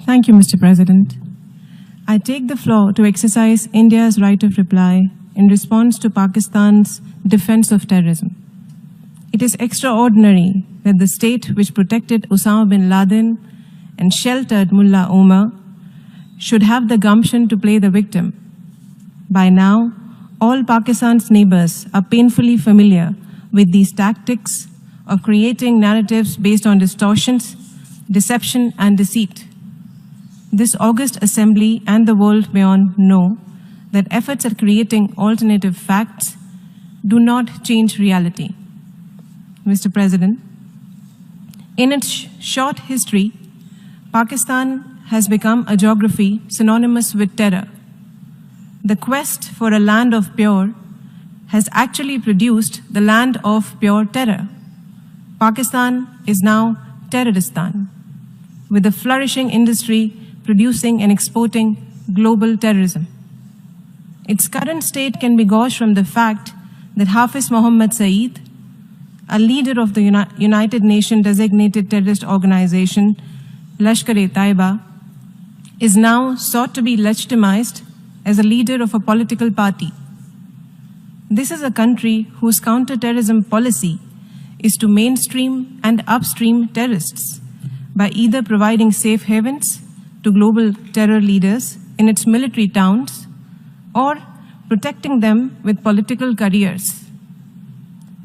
Thank you, Mr. President. I take the floor to exercise India's right of reply in response to Pakistan's defense of terrorism. It is extraordinary that the state which protected Osama bin Laden and sheltered Mullah Omar should have the gumption to play the victim. By now, all Pakistan's neighbors are painfully familiar with these tactics of creating narratives based on distortions, deception, and deceit. This august assembly and the world beyond know that efforts at creating alternative facts do not change reality. Mr. President, in its short history, Pakistan has become a geography synonymous with terror. The quest for a land of pure has actually produced the land of pure terror. Pakistan is now Terroristan, with a flourishing industry producing and exporting global terrorism. Its current state can be gauged from the fact that Hafiz Mohammed Saeed, a leader of the United Nations designated terrorist organization, Lashkar-e-Taiba, is now sought to be legitimized as a leader of a political party. This is a country whose counter-terrorism policy is to mainstream and upstream terrorists by either providing safe havens to global terror leaders in its military towns or protecting them with political careers.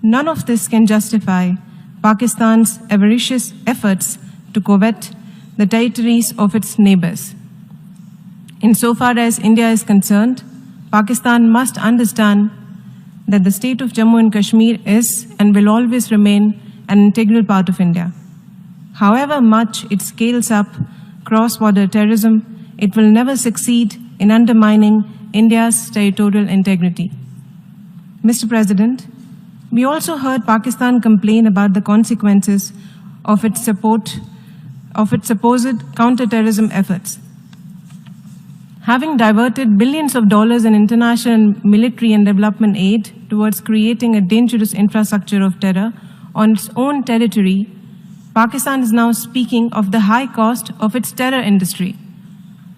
None of this can justify Pakistan's avaricious efforts to covet the territories of its neighbors. Insofar as India is concerned, Pakistan must understand that the state of Jammu and Kashmir is and will always remain an integral part of India. However much it scales up cross-border terrorism, it will never succeed in undermining India's territorial integrity. Mr. President, we also heard Pakistan complain about the consequences of its supposed counter-terrorism efforts. Having diverted billions of dollars in international military and development aid towards creating a dangerous infrastructure of terror on its own territory, Pakistan is now speaking of the high cost of its terror industry.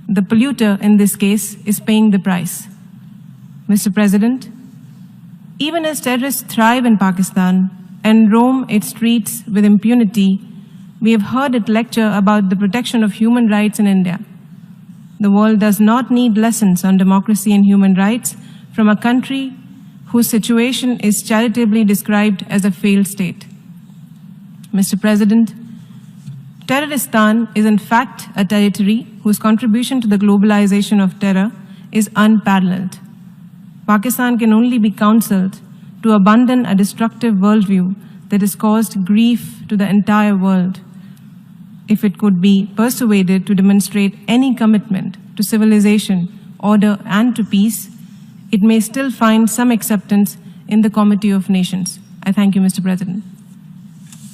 The polluter in this case is paying the price. Mr. President, even as terrorists thrive in Pakistan and roam its streets with impunity, we have heard it lecture about the protection of human rights in India. The world does not need lessons on democracy and human rights from a country whose situation is charitably described as a failed state. Mr. President, Terroristan is in fact a territory whose contribution to the globalization of terror is unparalleled. Pakistan can only be counseled to abandon a destructive worldview that has caused grief to the entire world. If it could be persuaded to demonstrate any commitment to civilization, order, and to peace, it may still find some acceptance in the Committee of Nations. I thank you, Mr. President.